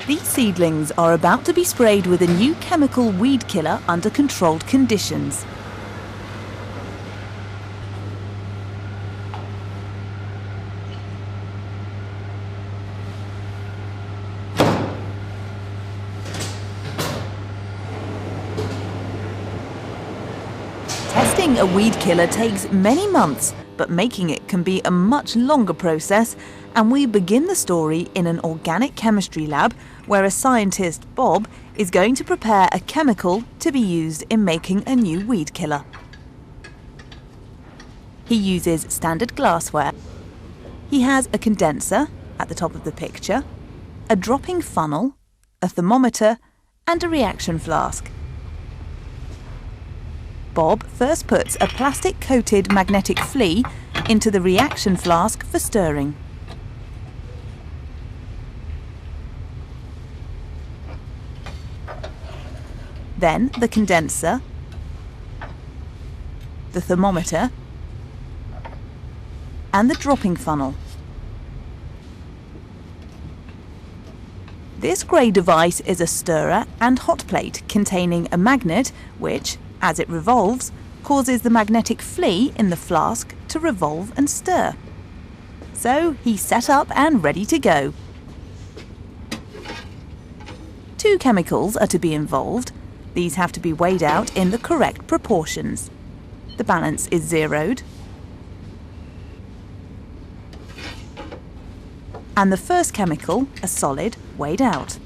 These seedlings are about to be sprayed with a new chemical weed killer under controlled conditions. Testing a weed killer takes many months, but making it can be a much longer process, and we begin the story in an organic chemistry lab where a scientist, Bob, is going to prepare a chemical to be used in making a new weed killer. He uses standard glassware. He has a condenser at the top of the picture, a dropping funnel, a thermometer, and a reaction flask. Bob first puts a plastic-coated magnetic flea into the reaction flask for stirring. Then the condenser, the thermometer, and the dropping funnel. This grey device is a stirrer and hot plate containing a magnet which, as it revolves, causes the magnetic flea in the flask to revolve and stir. So he's set up and ready to go. 2 chemicals are to be involved. These have to be weighed out in the correct proportions. The balance is zeroed. And the first chemical, a solid, weighed out.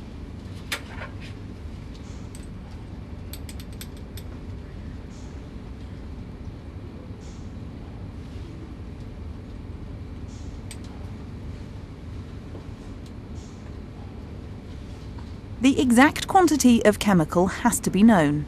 The exact quantity of chemical has to be known.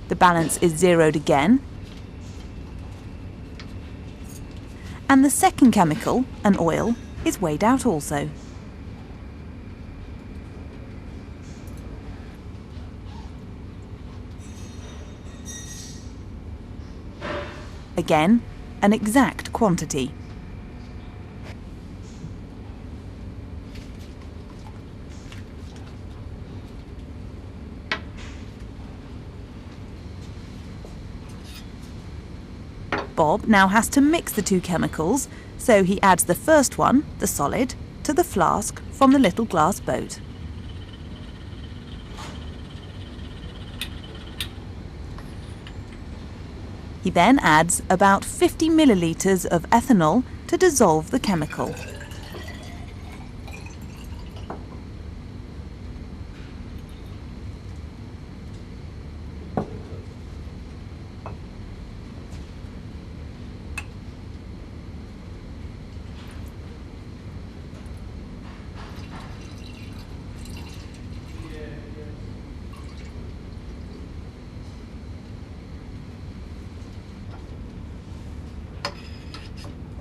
The balance is zeroed again. And the second chemical, an oil, is weighed out also. Again, an exact quantity. Bob now has to mix the 2 chemicals, so he adds the first one, the solid, to the flask from the little glass boat. He then adds about 50 millilitres of ethanol to dissolve the chemical.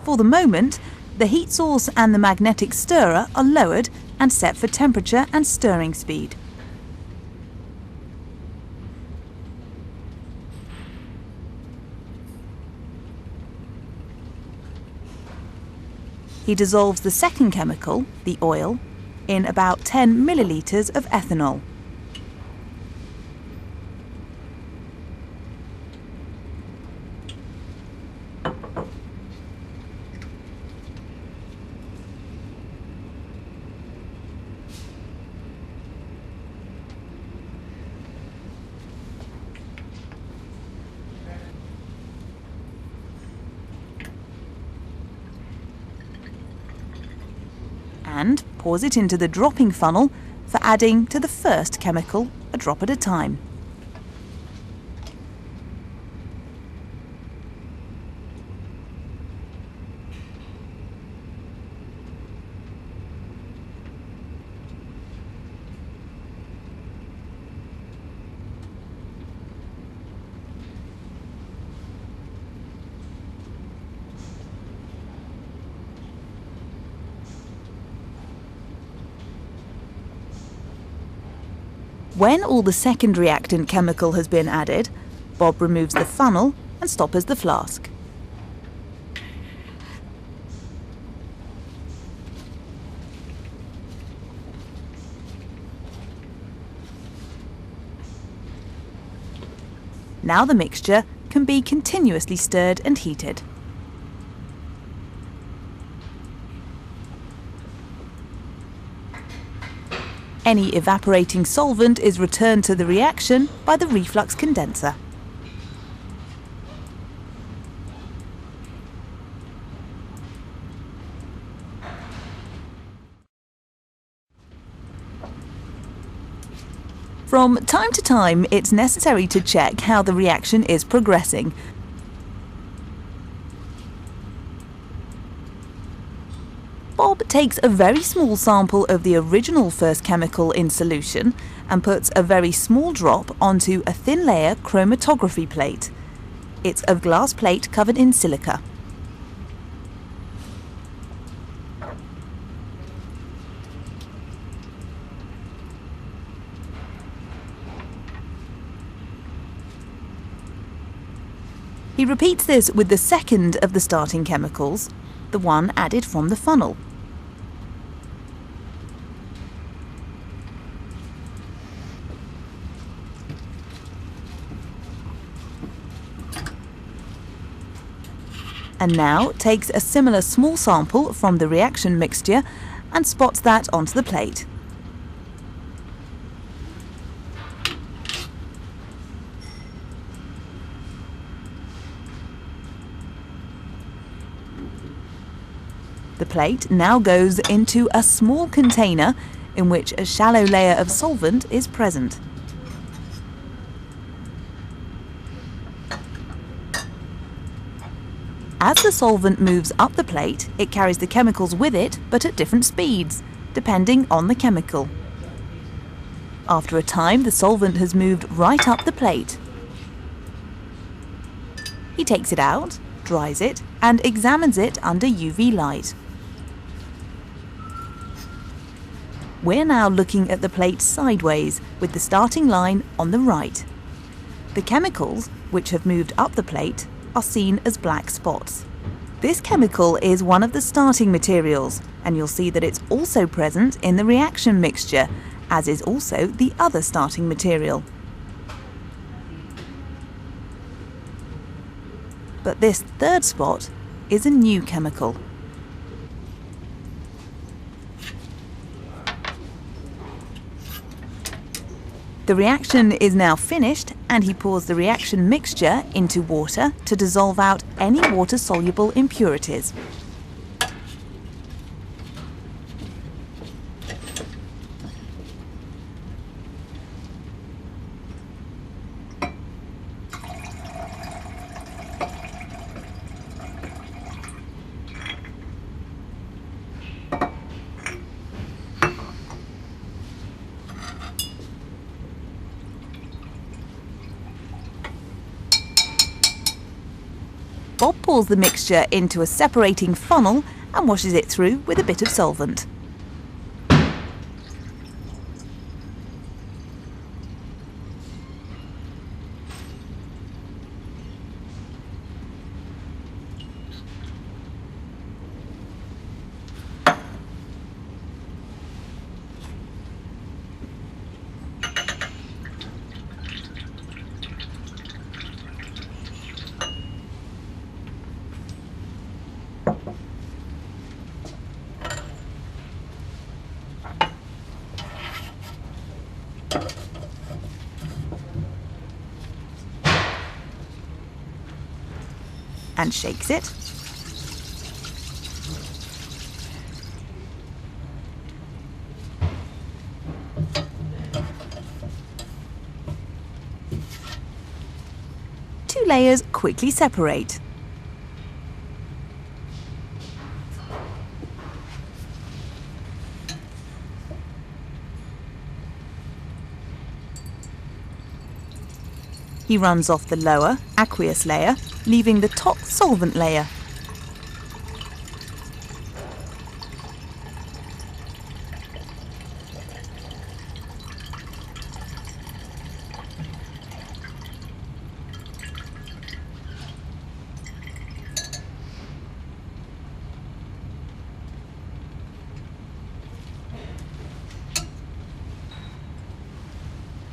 For the moment, the heat source and the magnetic stirrer are lowered and set for temperature and stirring speed. He dissolves the second chemical, the oil, in about 10 millilitres of ethanol. And pours it into the dropping funnel for adding to the first chemical a drop at a time. When all the second reactant chemical has been added, Bob removes the funnel and stoppers the flask. Now the mixture can be continuously stirred and heated. Any evaporating solvent is returned to the reaction by the reflux condenser. From time to time, it's necessary to check how the reaction is progressing. Bob takes a very small sample of the original first chemical in solution and puts a very small drop onto a thin layer chromatography plate. It's a glass plate covered in silica. He repeats this with the second of the starting chemicals, the one added from the funnel. And now takes a similar small sample from the reaction mixture and spots that onto the plate. The plate now goes into a small container in which a shallow layer of solvent is present. As the solvent moves up the plate, it carries the chemicals with it, but at different speeds, depending on the chemical. After a time, the solvent has moved right up the plate. He takes it out, dries it, and examines it under UV light. We're now looking at the plate sideways, with the starting line on the right. The chemicals, which have moved up the plate, are seen as black spots. This chemical is one of the starting materials, and you'll see that it's also present in the reaction mixture, as is also the other starting material. But this third spot is a new chemical. The reaction is now finished, and he pours the reaction mixture into water to dissolve out any water-soluble impurities. Bob pours the mixture into a separating funnel and washes it through with a bit of solvent. And shakes it. Two layers quickly separate. He runs off the lower, aqueous layer, leaving the top solvent layer.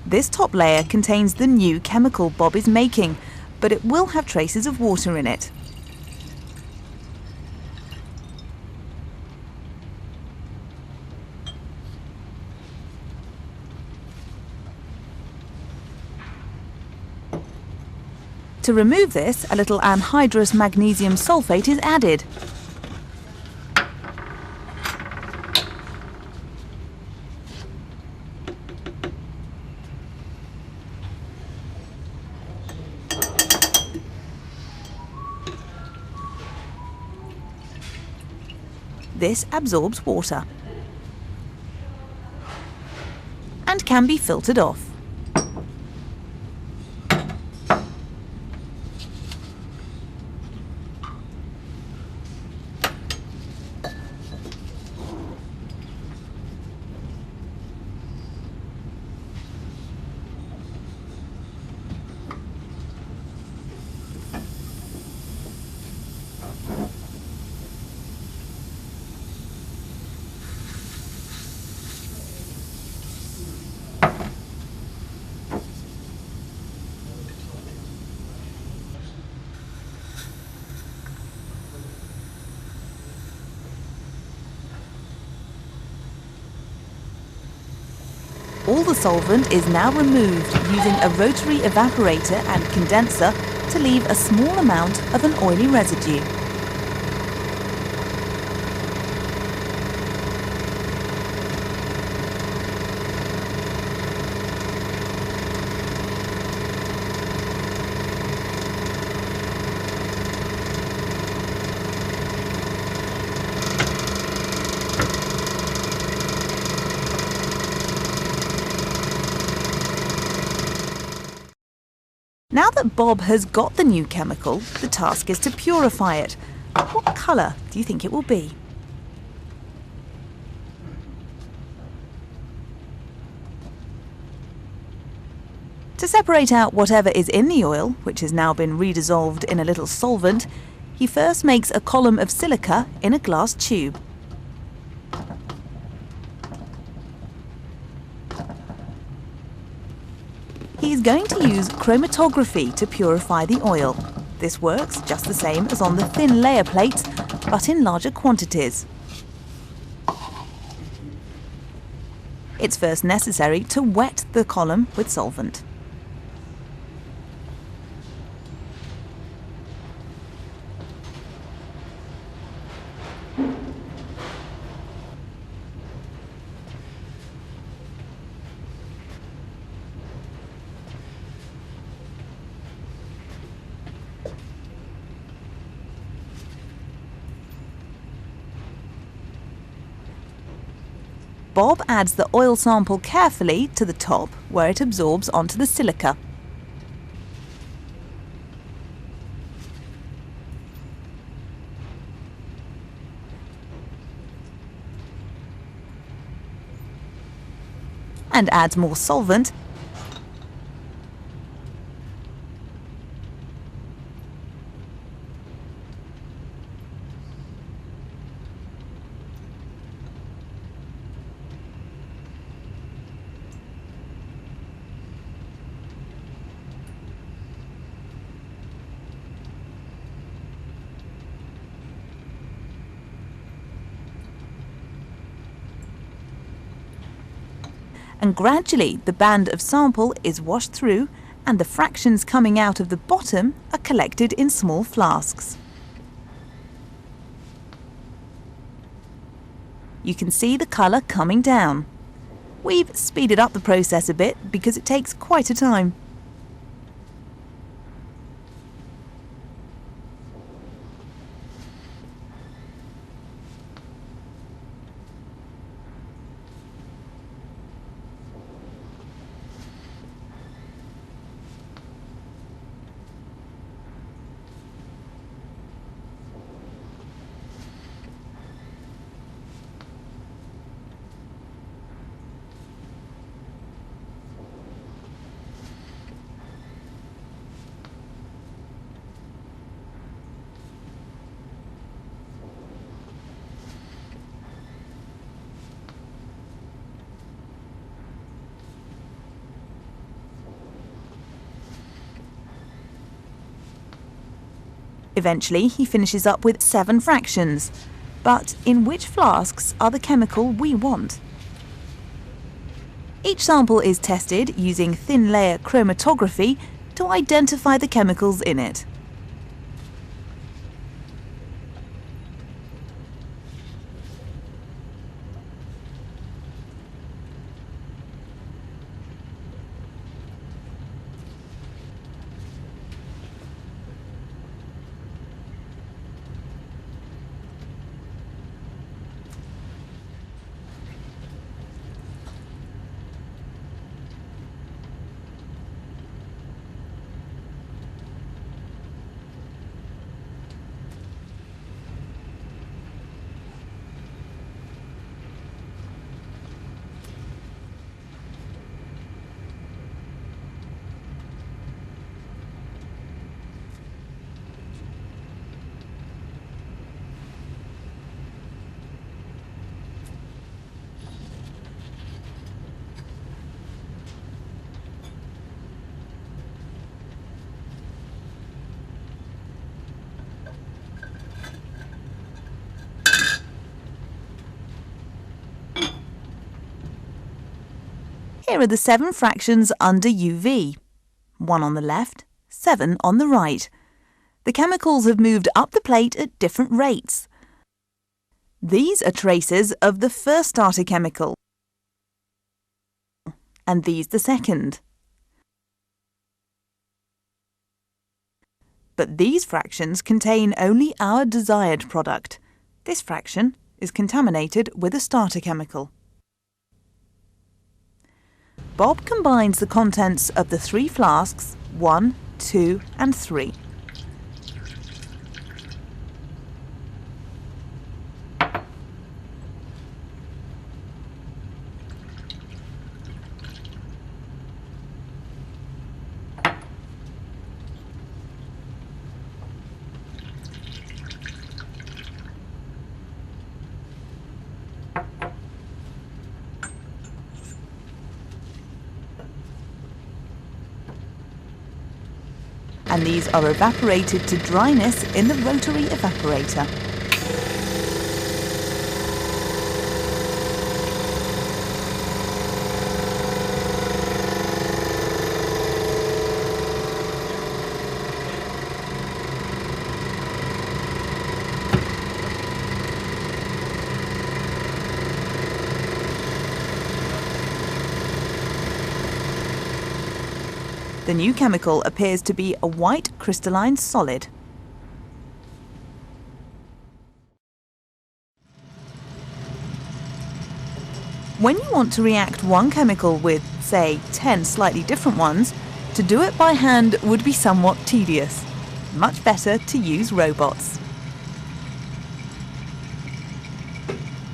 This top layer contains the new chemical Bob is making, but it will have traces of water in it. To remove this, a little anhydrous magnesium sulfate is added. This absorbs water and can be filtered off. All the solvent is now removed using a rotary evaporator and condenser to leave a small amount of an oily residue. Now that Bob has got the new chemical, the task is to purify it. What colour do you think it will be? To separate out whatever is in the oil, which has now been redissolved in a little solvent, he first makes a column of silica in a glass tube. He's going to use chromatography to purify the oil. This works just the same as on the thin layer plates, but in larger quantities. It's first necessary to wet the column with solvent. Bob adds the oil sample carefully to the top where it absorbs onto the silica. And adds more solvent and gradually the band of sample is washed through and the fractions coming out of the bottom are collected in small flasks. You can see the colour coming down. We've speeded up the process a bit because it takes quite a time. Eventually, he finishes up with 7 fractions. But in which flasks are the chemical we want? Each sample is tested using thin layer chromatography to identify the chemicals in it. Here are the 7 fractions under UV. 1 on the left, 7 on the right. The chemicals have moved up the plate at different rates. These are traces of the first starter chemical, and these the second. But these fractions contain only our desired product. This fraction is contaminated with a starter chemical. Bob combines the contents of the 3 flasks 1, 2 and 3. And these are evaporated to dryness in the rotary evaporator. The new chemical appears to be a white crystalline solid. When you want to react one chemical with, say, 10 slightly different ones, to do it by hand would be somewhat tedious. Much better to use robots.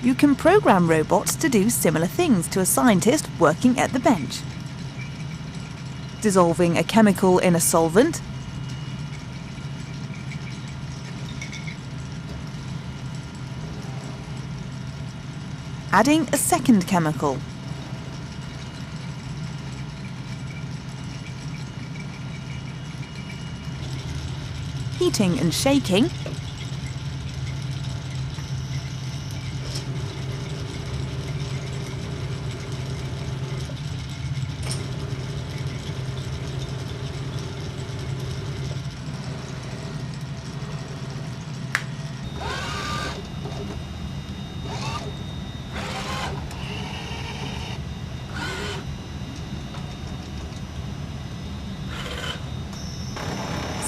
You can program robots to do similar things to a scientist working at the bench. Dissolving a chemical in a solvent, adding a second chemical, heating and shaking,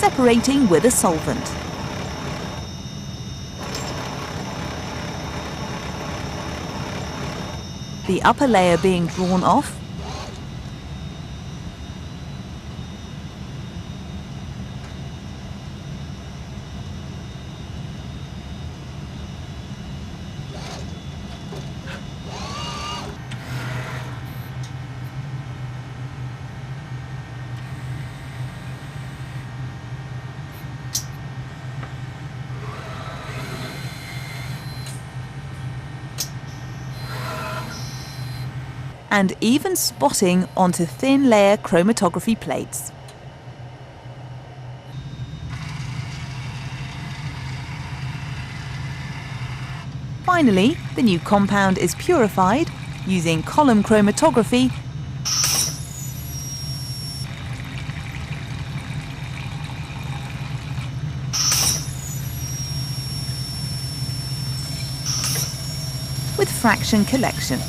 separating with a solvent. The upper layer being drawn off, and even spotting onto thin layer chromatography plates. Finally, the new compound is purified using column chromatography with fraction collection.